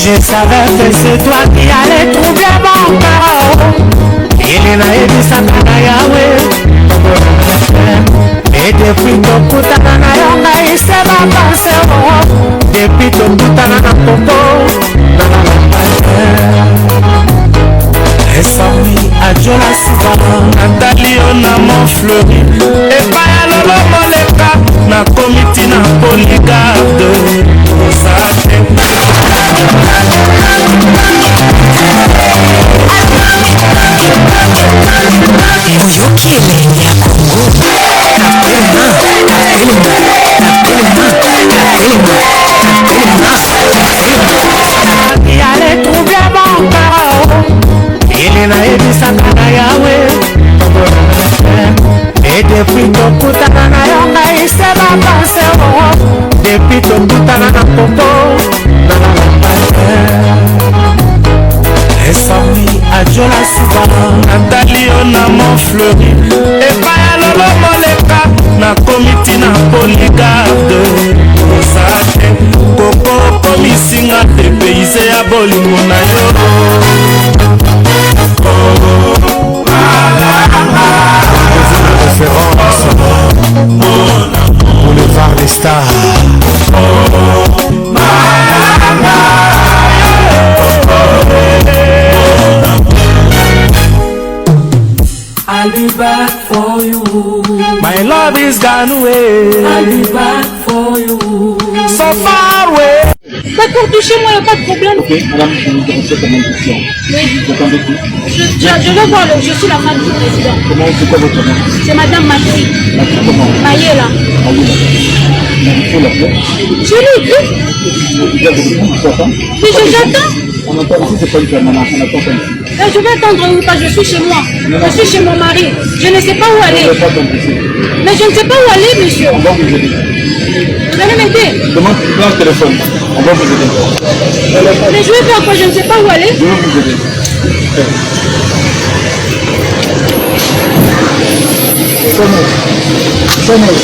je savais que c'est toi qui allais troubler mon cœur. Il est naïf, ça n'a Yahweh. Et depuis ton koutana na yonga ise ma pensée. Depuis ton koutana na popo Esaoui adjola souvent Nathalie on a mon fleuri Et pas y'a lolo moleka Na komiti na polygarde Osate Moyoki elenge ya Congo Il allait troubler mon cœur. Il est naïf, ça n'a Yahweh. Et depuis ton koutana na yonga ise ma pensée. Depuis ton koutana na popo Esaoui adjola souvent Nathalie on a mon fleuri Et pas y'a lolo moleka Na komiti na polygarde Osate Koko komisinga te peyse ya bolingo na yo Référence Boulevard des Stars I'll be back for you. My love is gone away. I'll be back for you. So far away. D'accord, touchez-moi, il n'y a pas de problème. Ok, madame, je vais vous commencer comme une question. Oui. Vous attendez qui? Je vais voir, je suis la femme du président. Comment, c'est quoi votre nom? C'est madame Matri. Comment? Maïela. Ah oui, il faut l'appeler. Je l'ai écrit. Il y a des gens qui s'attendent. Mais j'attends. On attend ici, c'est pas une permanence, on attend pas ici. Je vais attendre où? Parce que je suis chez moi. Je suis chez mon mari. Je ne sais pas où aller. On ne peut pas attendre ici. Mais je ne sais pas où aller, monsieur. On va vous aider. Vous allez m'aider. Demande le téléphone. On va vous aider. Mais je vais faire quoi? Je ne sais pas où aller. Je vais vous aider. Sonnez.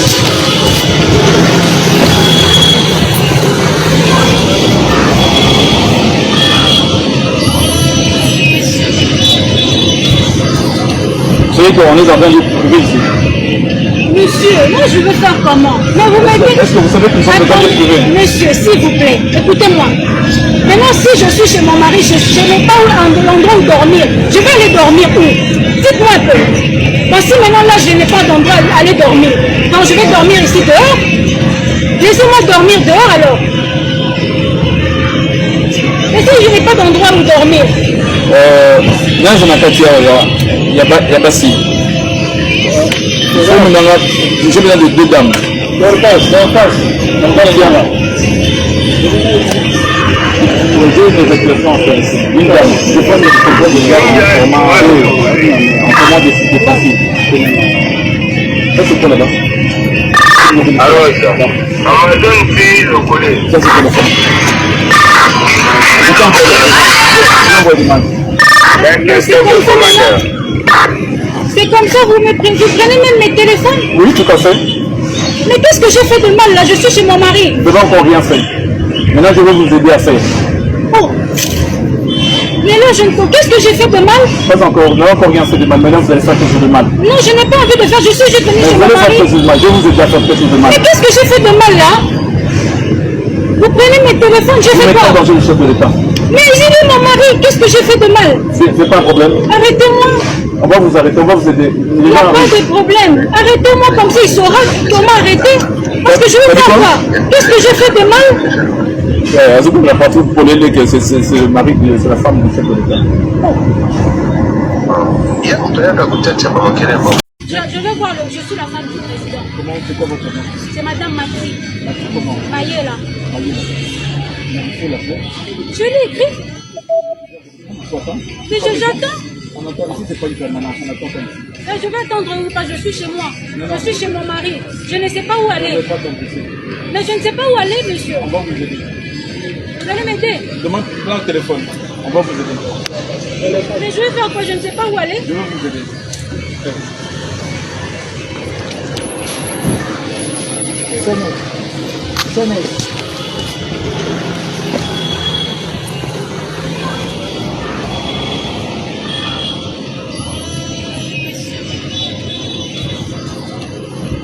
C'est qu'on est dans un lieu privé ici. Monsieur, moi je veux faire comment? Mais vous m'aidez. Est-ce que vous savez que nous sommes dans un lieu privé? Monsieur, s'il vous plaît, écoutez-moi. Maintenant, si je suis chez mon mari, je n'ai pas l'endroit où dormir. Je vais aller dormir où? Dites-moi un peu. Bon, si maintenant là, je n'ai pas d'endroit où aller dormir, donc je vais dormir ici dehors. Laissez-moi dormir dehors alors. Et si je n'ai pas d'endroit où dormir? Là, je m'appelle Thierry, il y a pas si. J'ai besoin de deux dames. Dorcas. J'ai une réflexion en fait. Une dame. Je prends des photos de gars en format de facile. Ça c'est quoi là-bas? Alors ça. On donne une fille, le collet. Ça c'est quoi la femme? C'est comme ça, vous prenez même mes téléphones? Oui, tout à fait. Mais qu'est-ce que j'ai fait de mal là? Je suis chez mon mari. Je n'ai encore rien fait. Maintenant, je vais vous aider à faire. Oh. Mais là, qu'est-ce que j'ai fait de mal? Pas encore, je n'ai encore rien fait de mal. Maintenant, vous allez faire quelque chose de mal. Non, je n'ai pas envie de faire, je suis juste venue chez Vous mon allez faire mari. quelque chose de mal. Je vais vous aider à faire quelque chose de mal. Mais qu'est-ce que j'ai fait de mal là? Vous prenez mes téléphones, j'ai Vous fait mettez en quoi? danger le chef de l'État. Mais j'ai dit mon mari, qu'est-ce que j'ai fait de mal? C'est pas un problème. Arrêtez-moi. On va vous arrêter, on va vous aider. Il n'y a pas de problème. Arrêtez-moi comme ça, il saura comment arrêter. Parce que je veux faire quoi? Qu'est-ce que j'ai fait de mal? La patrouille pour l'aider, que c'est le mari, c'est la femme du chef de l'État. Je vais voir, je suis la femme du président. Comment, c'est quoi votre nom? C'est madame Matri. Comment? Maïela. Il faut l'appeler. Je l'ai écrit. Mais j'attends. On attend ici, c'est pas une permanence, on attend pas ici. Je vais attendre où? Parce que je suis chez moi. Je suis chez mon mari. Je ne sais pas où aller. On ne pas attendre ici. Mais je ne sais pas où aller, monsieur. On va vous aider. Vous allez m'aider. Demande le téléphone. On va vous aider. Mais je vais faire quoi? Je ne sais pas où aller. Je vais vous aider. Sonnez.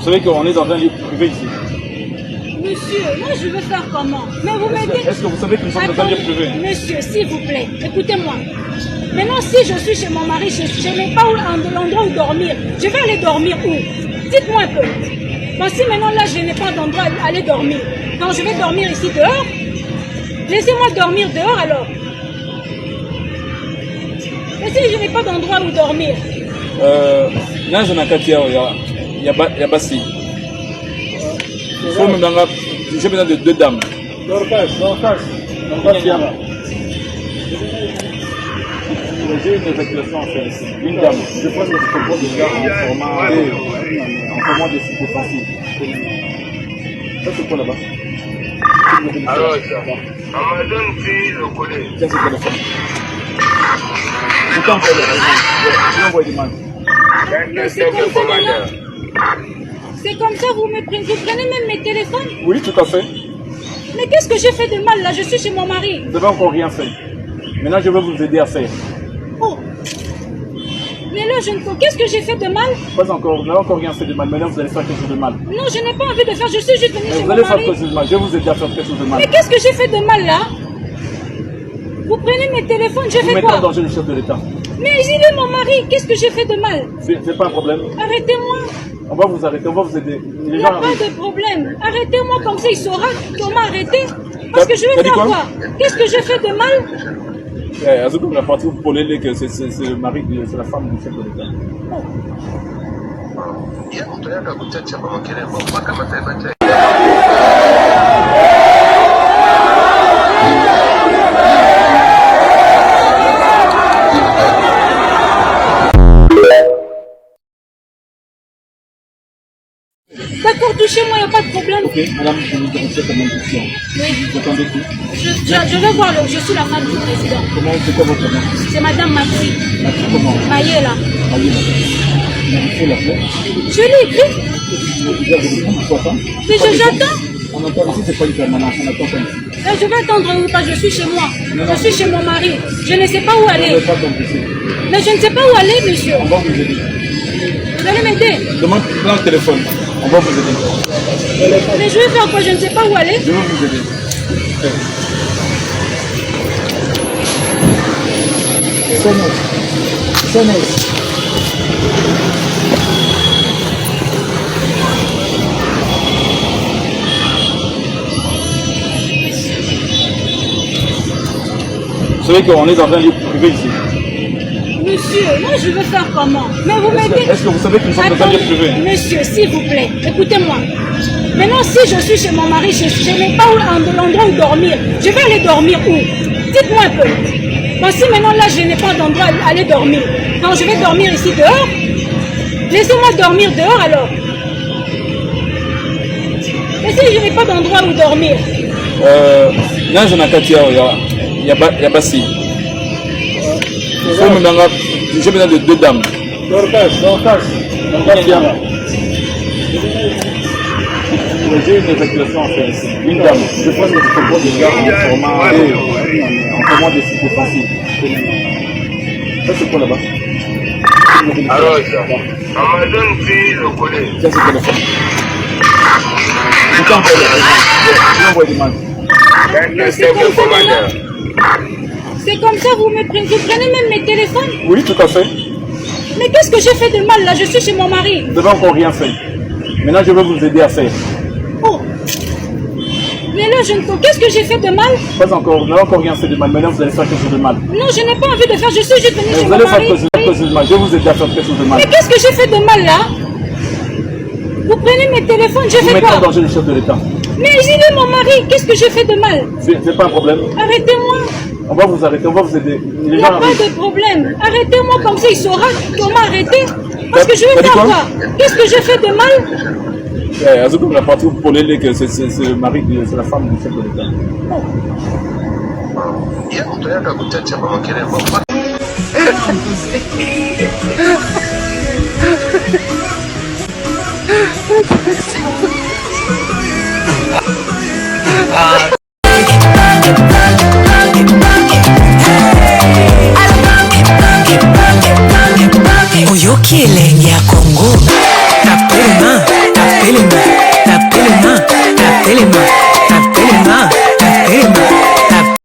savez qu'on est dans un lieu privé ici. Monsieur, moi je veux faire comment? Mais vous m'aidez. Est-ce que vous savez que nous sommes dans un lieu privé? Monsieur, s'il vous plaît, écoutez-moi. Maintenant, si je suis chez mon mari, je n'ai pas l'endroit où dormir. Je vais aller dormir où? Dites-moi un peu. Bon, si maintenant là, je n'ai pas d'endroit où aller dormir, quand je vais dormir ici dehors, laissez-moi dormir dehors alors. Mais si je n'ai pas d'endroit où dormir. Là, je n'ai qu'à dire, il y a Bassi. J'ai besoin de 2 dames. J'ai une évacuation à faire ici. Une dame. Je pense que je propose de faire en format de site facile. Ça, c'est quoi là-bas? Alors, Amazon, c'est le collège. Tiens, c'est quoi le téléphone? Pourquoi on envoie des mails? C'est comme ça, vous prenez même mes téléphones? Oui, tout à fait. Mais qu'est-ce que j'ai fait de mal là? Je suis chez mon mari. Vous n'avez encore rien fait. Maintenant, je vais vous aider à faire. Oh. Mais là, qu'est-ce que j'ai fait de mal? Pas encore, vous n'avez encore rien fait de mal. Maintenant, vous allez faire quelque chose de mal. Non, je n'ai pas envie de faire, je suis juste venue chez Vous mon allez faire mari. quelque chose de mal. Je vais vous aider à faire quelque chose de mal. Mais qu'est-ce que j'ai fait de mal là? Vous prenez mes téléphones, j'ai Vous fait mettez en quoi? danger le chef de l'État. Mais il est mon mari, qu'est-ce que j'ai fait de mal? C'est pas un problème. Arrêtez-moi. On va vous arrêter, on va vous aider. Il Les n'y a gens pas arrivent. de problème. Arrêtez-moi comme ça, il saura comment arrêter. Parce que je T'as vais dit faire quoi? quoi? Qu'est-ce que j'ai fait de mal? Azouk, la partie où vous parlez que c'est le mari, c'est la femme du chef de l'État. D'accord, touchez-moi, il n'y a pas de problème. Ok, madame, je vous demande cette même question. Oui. Vous attendez qui? Je vais voir, je suis la femme du président. Comment, c'est quoi votre nom? C'est madame Maxi. Maxi comment? Maïela. Allez, il faut l'appeler. Je l'ai écrit. Vous avez dit pourquoi pas? Mais j'attends. On entend ici, c'est pas une permanence, on attend comme ici. Je vais attendre où? Parce que je suis chez moi. Je suis chez mon mari. Je ne sais pas où On aller. ne va pas comme ici. Mais je ne sais pas où aller, monsieur. On va vous aider. Vous allez m'aider. Demande le téléphone. On va vous aider. Mais je vais faire quoi? Je ne sais pas où aller. Je vais vous aider. Sonnez. Vous savez qu'on est dans un lieu privé ici. Monsieur, moi je veux faire comment? Mais vous m'aidez. Est-ce que vous savez que nous sommes dans un lieu privé? Monsieur, s'il vous plaît, écoutez-moi. Maintenant, si je suis chez mon mari, je n'ai pas l'endroit où dormir. Je vais aller dormir où? Dites-moi un peu. Bon, si maintenant là, je n'ai pas d'endroit où aller dormir, quand je vais dormir ici dehors, laissez-moi dormir dehors alors. Mais si je n'ai pas d'endroit où dormir, Là, je n'ai qu'à dire, il y a Bassi. J'ai besoin de 2 dames. J'ai une évacuation à faire ici. Une dame. Je pense que je propose de faire en format de site facile. Ça, c'est quoi là-bas? Alors, Amazon, c'est le collège. Tiens, c'est quoi le téléphone? Pourquoi on envoie des mails? c'est comme ça, vous prenez même mes téléphones. Oui, tout à fait. Mais qu'est-ce que j'ai fait de mal là? Je suis chez mon mari. Vous n'avez encore rien fait. Maintenant, je vais vous aider à faire. Oh. Mais là, qu'est-ce que j'ai fait de mal? Pas encore, vous n'avez encore rien fait de mal. Maintenant, vous allez faire quelque chose de mal. Non, je n'ai pas envie de faire, je suis juste venue chez Vous mon allez faire mari. quelque chose de mal. Je vais vous aider à faire quelque chose de mal. Mais qu'est-ce que j'ai fait de mal là? Vous prenez mes téléphones, j'ai Vous fait mettez en quoi? danger le chef de l'État. Mais il est mon mari, qu'est-ce que j'ai fait de mal? C'est pas un problème. Arrêtez-moi. On va vous arrêter, on va vous aider. Il Les n'y a gens pas arrivent. de problème. Arrêtez-moi comme ça, il saura comment arrêter. Parce que je T'as vais dit faire quoi? quoi? Qu'est-ce que j'ai fait de mal? Azouk, la partie où vous parlez que c'est le mari, c'est la femme du chef de l'État. Oyoki elenge ya Congo. Tapema, tapema. motema